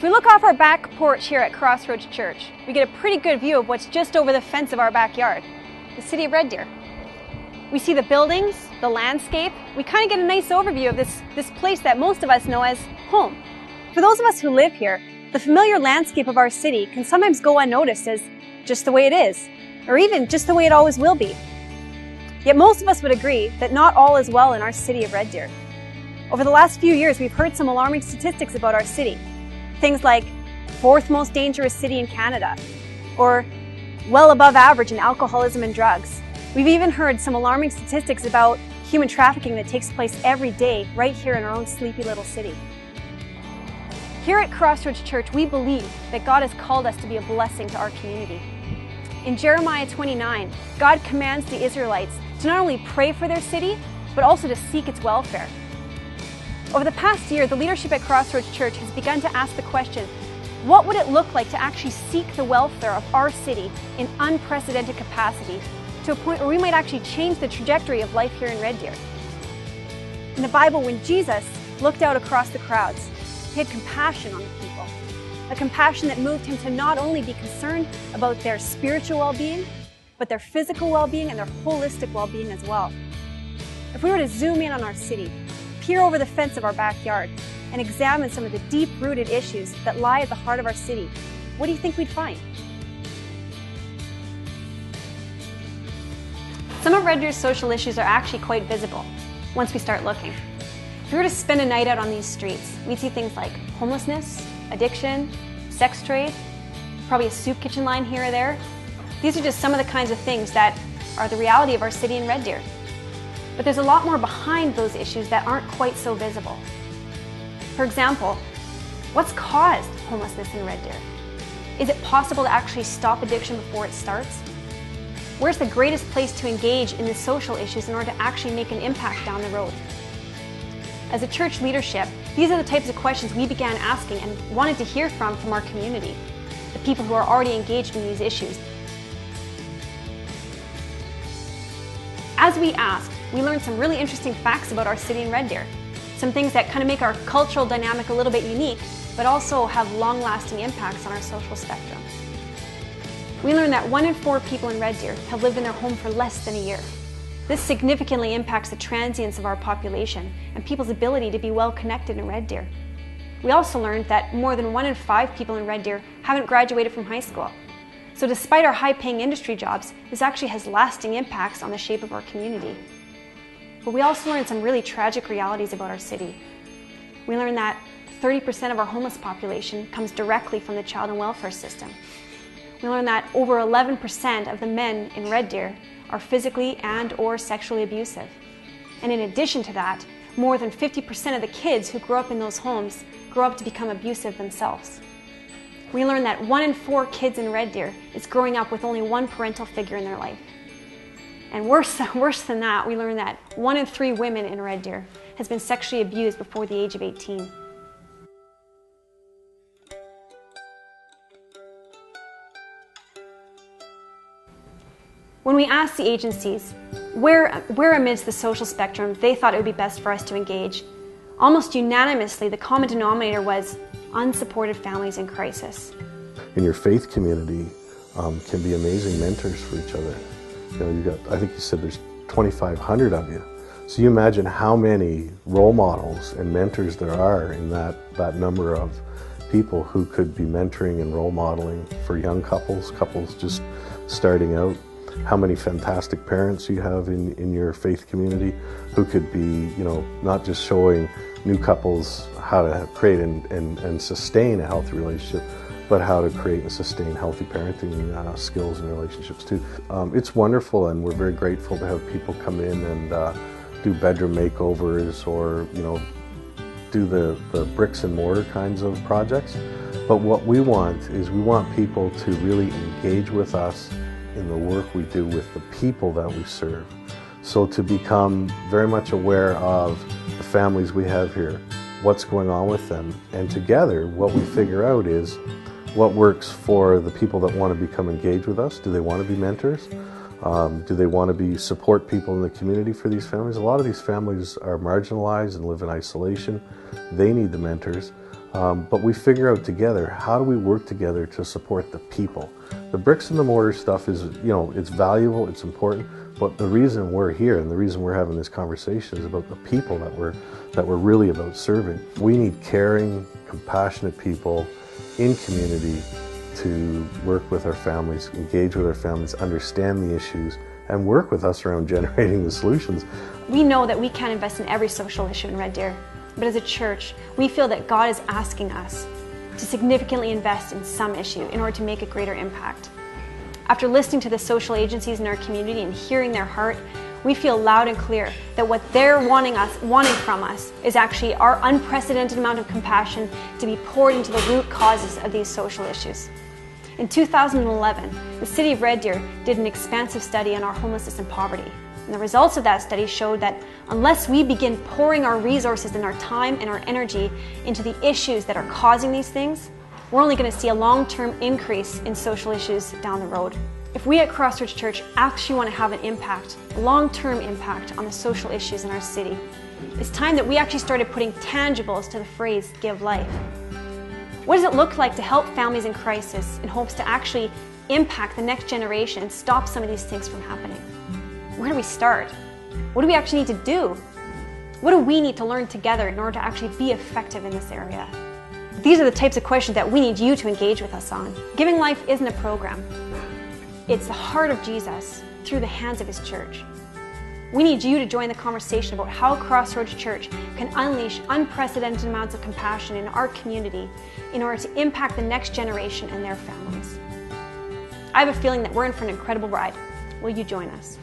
we look off our back porch here at Crossroads Church, we get a pretty good view of what's just over the fence of our backyard, the city of Red Deer. We see the buildings, the landscape. We kind of get a nice overview of this place that most of us know as home. For those of us who live here, the familiar landscape of our city can sometimes go unnoticed as just the way it is, or even just the way it always will be. Yet most of us would agree that not all is well in our city of Red Deer. Over the last few years, we've heard some alarming statistics about our city. Things like fourth most dangerous city in Canada, or well above average in alcoholism and drugs. We've even heard some alarming statistics about human trafficking that takes place every day right here in our own sleepy little city. Here at Crossroads Church, we believe that God has called us to be a blessing to our community. In Jeremiah 29, God commands the Israelites to not only pray for their city, but also to seek its welfare. Over the past year, the leadership at Crossroads Church has begun to ask the question, what would it look like to actually seek the welfare of our city in unprecedented capacity to a point where we might actually change the trajectory of life here in Red Deer? In the Bible, when Jesus looked out across the crowds, he had compassion on the people, a compassion that moved him to not only be concerned about their spiritual well-being, but their physical well-being and their holistic well-being as well. If we were to zoom in on our city, peer over the fence of our backyard, and examine some of the deep-rooted issues that lie at the heart of our city, what do you think we'd find? Some of Red Deer's social issues are actually quite visible once we start looking. If we were to spend a night out on these streets, we'd see things like homelessness, addiction, sex trade, probably a soup kitchen line here or there. These are just some of the kinds of things that are the reality of our city in Red Deer. But there's a lot more behind those issues that aren't quite so visible. For example, what's caused homelessness in Red Deer? Is it possible to actually stop addiction before it starts? Where's the greatest place to engage in the social issues in order to actually make an impact down the road? As a church leadership, these are the types of questions we began asking and wanted to hear from our community, the people who are already engaged in these issues. As we asked, we learned some really interesting facts about our city in Red Deer. Some things that kind of make our cultural dynamic a little bit unique, but also have long-lasting impacts on our social spectrum. We learned that 1 in 4 people in Red Deer have lived in their home for less than a year. This significantly impacts the transience of our population and people's ability to be well connected in Red Deer. We also learned that more than 1 in 5 people in Red Deer haven't graduated from high school. So despite our high-paying industry jobs, this actually has lasting impacts on the shape of our community. But we also learned some really tragic realities about our city. We learned that 30% of our homeless population comes directly from the child and welfare system. We learned that over 11% of the men in Red Deer are physically and/or sexually abusive. And in addition to that, more than 50% of the kids who grow up in those homes grow up to become abusive themselves. We learned that 1 in 4 kids in Red Deer is growing up with only one parental figure in their life. And worse than that, we learned that 1 in 3 women in Red Deer has been sexually abused before the age of 18. When we asked the agencies where amidst the social spectrum they thought it would be best for us to engage, almost unanimously the common denominator was unsupported families in crisis. In your faith community can be amazing mentors for each other. You know, you've got, I think you said there's 2,500 of you. So you imagine how many role models and mentors there are in that number of people who could be mentoring and role modeling for young couples just starting out. How many fantastic parents you have in your faith community who could be, you know, not just showing new couples how to create and sustain a healthy relationship, but how to create and sustain healthy parenting skills and relationships too. It's wonderful, and we're very grateful to have people come in and do bedroom makeovers or, you know, do the bricks and mortar kinds of projects. But what we want is we want people to really engage with us in the work we do with the people that we serve. So to become very much aware of the families we have here, what's going on with them, and together what we figure out is what works for the people that want to become engaged with us. Do they want to be mentors? Do they want to be support people in the community for these families? A lot of these families are marginalized and live in isolation. They need the mentors. But we figure out together, how do we work together to support the people? The bricks and the mortar stuff is, it's valuable, it's important, but the reason we're here and the reason we're having this conversation is about the people that we're really about serving. We need caring, compassionate people in community to work with our families, engage with our families, understand the issues, and work with us around generating the solutions. We know that we can't invest in every social issue in Red Deer, but as a church, we feel that God is asking us to significantly invest in some issue in order to make a greater impact. After listening to the social agencies in our community and hearing their heart, we feel loud and clear that what they're wanting from us is actually our unprecedented amount of compassion to be poured into the root causes of these social issues. In 2011, the City of Red Deer did an expansive study on our homelessness and poverty. And the results of that study showed that unless we begin pouring our resources and our time and our energy into the issues that are causing these things, we're only going to see a long-term increase in social issues down the road. If we at Crossroads Church actually want to have an impact, a long-term impact on the social issues in our city, it's time that we actually started putting tangibles to the phrase, give life. What does it look like to help families in crisis in hopes to actually impact the next generation and stop some of these things from happening? Where do we start? What do we actually need to do? What do we need to learn together in order to actually be effective in this area? These are the types of questions that we need you to engage with us on. Giving Life isn't a program. It's the heart of Jesus through the hands of His church. We need you to join the conversation about how Crossroads Church can unleash unprecedented amounts of compassion in our community in order to impact the next generation and their families. I have a feeling that we're in for an incredible ride. Will you join us?